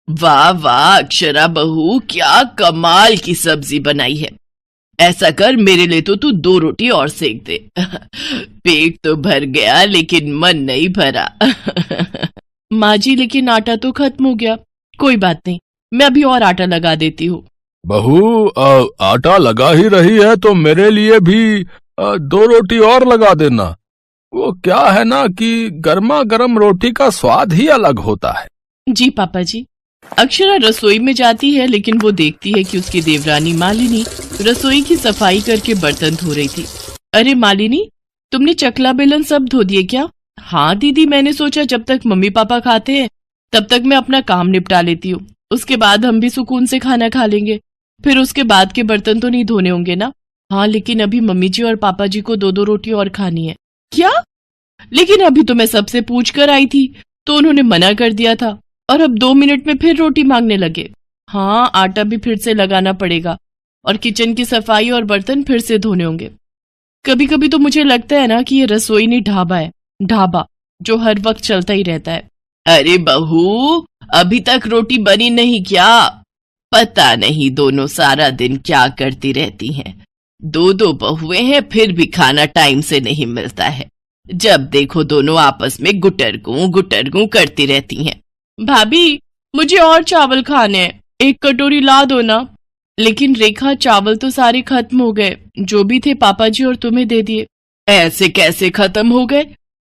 वाह वाह अक्षरा बहू, क्या कमाल की सब्जी बनाई है। ऐसा कर, मेरे लिए तो तू 2 रोटी और सेक दे। पेट तो भर गया लेकिन मन नहीं भरा। माँ जी, लेकिन आटा तो खत्म हो गया। कोई बात नहीं, मैं अभी और आटा लगा देती हूँ। बहू, आटा लगा ही रही है तो मेरे लिए भी 2 रोटी और लगा देना। वो क्या है ना कि गर्मा गर्म रोटी का स्वाद ही अलग होता है। जी पापा जी। अक्षरा रसोई में जाती है, लेकिन वो देखती है कि उसकी देवरानी मालिनी रसोई की सफाई करके बर्तन धो रही थी। अरे मालिनी, तुमने चकला बेलन सब धो दिए क्या? हाँ दीदी, मैंने सोचा जब तक मम्मी पापा खाते हैं तब तक मैं अपना काम निपटा लेती हूँ, उसके बाद हम भी सुकून से खाना खा लेंगे। फिर उसके बाद के बर्तन तो नहीं धोने होंगे ना? हाँ, लेकिन अभी मम्मी जी और पापा जी को 2-2 रोटी और खानी है। क्या? लेकिन अभी तो मैं सबसे पूछ कर आई थी तो उन्होंने मना कर दिया था, और अब 2 मिनट में फिर रोटी मांगने लगे। हाँ, आटा भी फिर से लगाना पड़ेगा और किचन की सफाई और बर्तन फिर से धोने होंगे। कभी कभी तो मुझे लगता है ना कि ये रसोई नहीं ढाबा है, ढाबा जो हर वक्त चलता ही रहता है। अरे बहू, अभी तक रोटी बनी नहीं क्या? पता नहीं दोनों सारा दिन क्या करती रहती हैं। 2-2 बहुएं हैं, फिर भी खाना टाइम से नहीं मिलता है। जब देखो दोनों आपस में गुटरगू करती रहती हैं। भाभी, मुझे और चावल खाने हैं, 1 कटोरी ला दो ना। लेकिन रेखा, चावल तो सारे खत्म हो गए, जो भी थे पापा जी और तुम्हें दे दिए। ऐसे कैसे खत्म हो गए?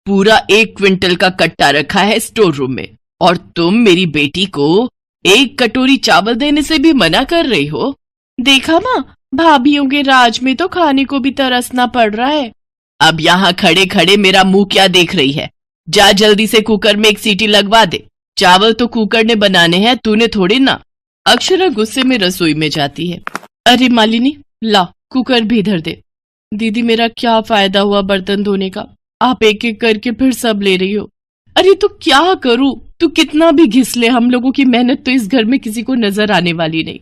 पूरा 1 क्विंटल का कट्टा रखा है स्टोर रूम में, और तुम मेरी बेटी को 1 कटोरी चावल देने से भी मना कर रही हो। देखा माँ, भाभीयों के राज में तो खाने को भी तरसना पड़ रहा है। अब यहाँ खड़े खड़े मेरा मुंह क्या देख रही है? जा जल्दी से कुकर में 1 सीटी लगवा दे। चावल तो कुकर ने बनाने हैं, तूने थोड़ी ना। अक्षरा गुस्से में रसोई में जाती है। अरे मालिनी, ला कुकर भी इधर दे। दीदी, मेरा क्या फायदा हुआ बर्तन धोने का? आप एक एक करके फिर सब ले रही हो। अरे तो क्या करूं? तू कितना भी घिस ले, हम लोगों की मेहनत तो इस घर में किसी को नजर आने वाली नहीं।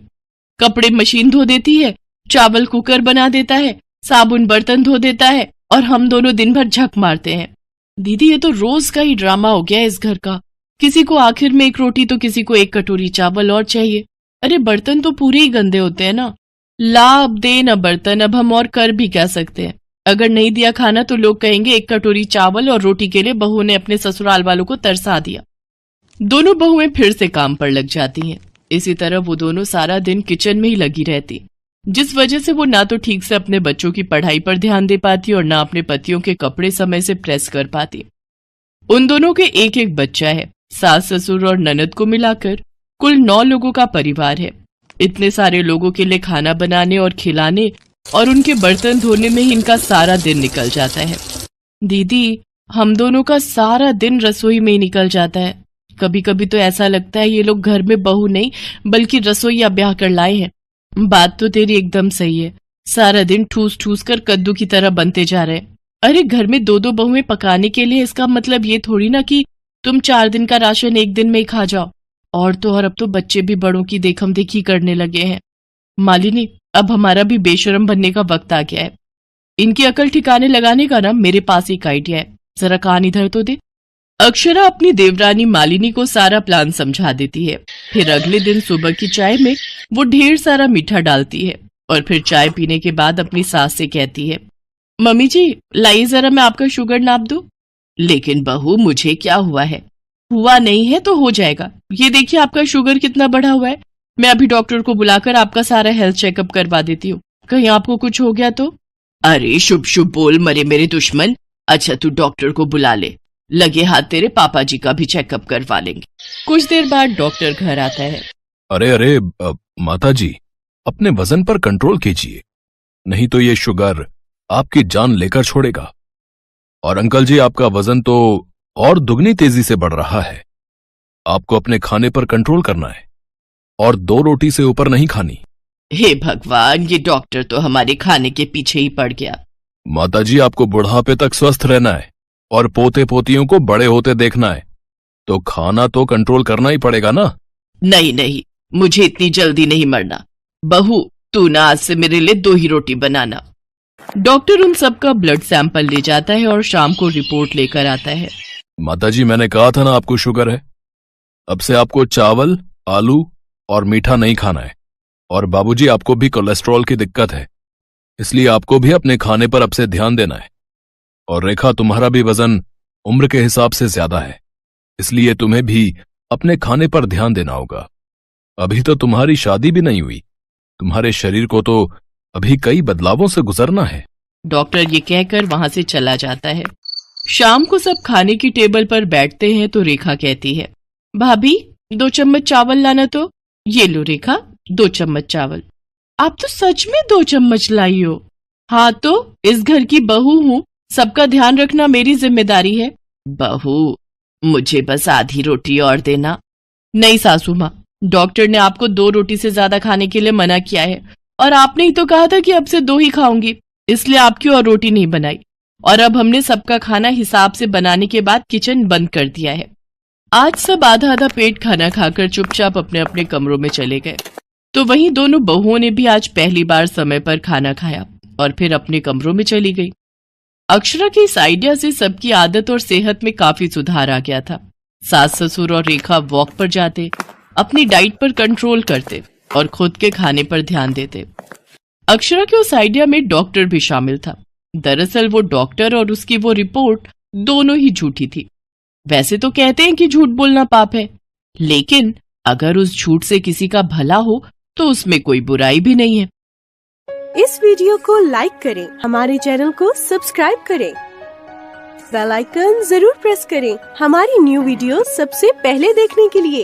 कपड़े मशीन धो देती है, चावल कुकर बना देता है, साबुन बर्तन धो देता है, और हम दोनों दिन भर झक मारते हैं। दीदी, ये तो रोज का ही ड्रामा हो गया है इस घर का। किसी को आखिर में 1 रोटी तो किसी को 1 कटोरी चावल और चाहिए। अरे बर्तन तो पूरे ही गंदे होते हैं ना। ला अब दे ना बर्तन, अब हम और कर भी क्या सकते हैं। अगर नहीं दिया खाना तो लोग कहेंगे 1 कटोरी चावल और रोटी के लिए बहू ने अपने ससुराल वालों को तरसा दिया। दोनों बहुएं फिर से काम पर लग जाती हैं। इसी तरह वो दोनों सारा दिन किचन में ही लगी रहती, जिस वजह से वो ना तो ठीक से अपने बच्चों की पढ़ाई पर ध्यान दे पाती और ना अपने पतियों के कपड़े समय से प्रेस कर पाती। उन दोनों के 1-1 बच्चा है। सास ससुर और ननद को मिलाकर कुल 9 लोगों का परिवार है। इतने सारे लोगों के लिए खाना बनाने और खिलाने और उनके बर्तन धोने में ही इनका सारा दिन निकल जाता है। दीदी, हम दोनों का सारा दिन रसोई में ही निकल जाता है। कभी कभी तो ऐसा लगता है ये लोग घर में बहू नहीं बल्कि रसोईया ब्याह कर लाए हैं। बात तो तेरी एकदम सही है, सारा दिन ठूस ठूस कर कद्दू की तरह बनते जा रहे हैं। अरे घर में 2-2 बहुएं पकाने के लिए, इसका मतलब ये थोड़ी ना कि तुम 4 दिन का राशन 1 दिन में ही खा जाओ। और तो और अब तो बच्चे भी बड़ों की देखम देखी करने लगे हैं। मालिनी, अब हमारा भी बेशरम बनने का वक्त आ गया है। इनकी अकल ठिकाने लगाने का ना मेरे पास एक आइडिया है, जरा कान इधर तो दे। अक्षरा अपनी देवरानी मालिनी को सारा प्लान समझा देती है। फिर अगले दिन सुबह की चाय में वो ढेर सारा मीठा डालती है और फिर चाय पीने के बाद अपनी सास से कहती है, मम्मी जी लाइए जरा मैं आपका शुगर नाप दूं। लेकिन बहू, मुझे क्या हुआ है? हुआ नहीं है तो हो जाएगा। ये देखिए आपका शुगर कितना बढ़ा हुआ है। मैं अभी डॉक्टर को बुलाकर आपका सारा हेल्थ चेकअप करवा देती हूँ, कहीं आपको कुछ हो गया तो। अरे शुभ शुभ बोल मरे मेरे दुश्मन। अच्छा तू डॉक्टर को बुला ले, लगे हाथ तेरे पापा जी का भी चेकअप करवा लेंगे। कुछ देर बाद डॉक्टर घर आता है। अरे माता जी, अपने वजन पर कंट्रोल कीजिए, नहीं तो ये शुगर आपकी जान लेकर छोड़ेगा। और अंकल जी, आपका वजन तो और दुगनी तेजी से बढ़ रहा है। आपको अपने खाने पर कंट्रोल करना है और 2 रोटी से ऊपर नहीं खानी। हे भगवान, ये डॉक्टर तो हमारे खाने के पीछे ही पड़ गया। माता जी, आपको बुढ़ापे तक स्वस्थ रहना है और पोते पोतियों को बड़े होते देखना है, तो खाना तो कंट्रोल करना ही पड़ेगा ना। नहीं नहीं, मुझे इतनी जल्दी नहीं मरना। बहू, तू ना आज से मेरे लिए 2 ही रोटी बनाना। डॉक्टर उन सबका ब्लड सैंपल ले जाता है और शाम को रिपोर्ट लेकर आता है। माता जी, मैंने कहा था ना आपको शुगर है। अब से आपको चावल आलू और मीठा नहीं खाना है। और बाबूजी, आपको भी कोलेस्ट्रॉल की दिक्कत है, इसलिए आपको भी अपने खाने पर अब से ध्यान देना है। और रेखा, तुम्हारा भी वजन उम्र के हिसाब से ज्यादा है, इसलिए तुम्हें भी अपने खाने पर ध्यान देना होगा। अभी तो तुम्हारी शादी भी नहीं हुई, तुम्हारे शरीर को तो अभी कई बदलावों से गुजरना है। डॉक्टर ये कहकर वहां से चला जाता है। शाम को सब खाने की टेबल पर बैठते हैं तो रेखा कहती है, भाभी 2 चम्मच चावल लाना। तो ये लो रेखा, 2 चम्मच चावल। आप तो सच में 2 चम्मच लाई हो। हाँ तो इस घर की बहू हूँ, सबका ध्यान रखना मेरी जिम्मेदारी है। बहू, मुझे बस आधी रोटी और देना। नहीं सासू माँ, डॉक्टर ने आपको 2 रोटी से ज्यादा खाने के लिए मना किया है, और आपने ही तो कहा था कि अब से 2 ही खाऊंगी, इसलिए आपकी और रोटी नहीं बनाई। और अब हमने सबका खाना हिसाब से बनाने के बाद किचन बंद कर दिया है। आज सब आधा आधा पेट खाना खाकर चुपचाप अपने अपने कमरों में चले गए। तो वहीं दोनों बहुओं ने भी आज पहली बार समय पर खाना खाया और फिर अपने कमरों में चली गई। अक्षरा के इस आइडिया से सबकी आदत और सेहत में काफी सुधार आ गया था। सास ससुर और रेखा वॉक पर जाते, अपनी डाइट पर कंट्रोल करते और खुद के खाने पर ध्यान देते। अक्षरा के उस आइडिया में डॉक्टर भी शामिल था। दरअसल वो डॉक्टर और उसकी वो रिपोर्ट दोनों ही झूठी थी। वैसे तो कहते हैं कि झूठ बोलना पाप है, लेकिन अगर उस झूठ से किसी का भला हो तो उसमें कोई बुराई भी नहीं है। इस वीडियो को लाइक करें, हमारे चैनल को सब्सक्राइब करें, बेल आइकन जरूर प्रेस करें हमारी न्यू वीडियो सबसे पहले देखने के लिए।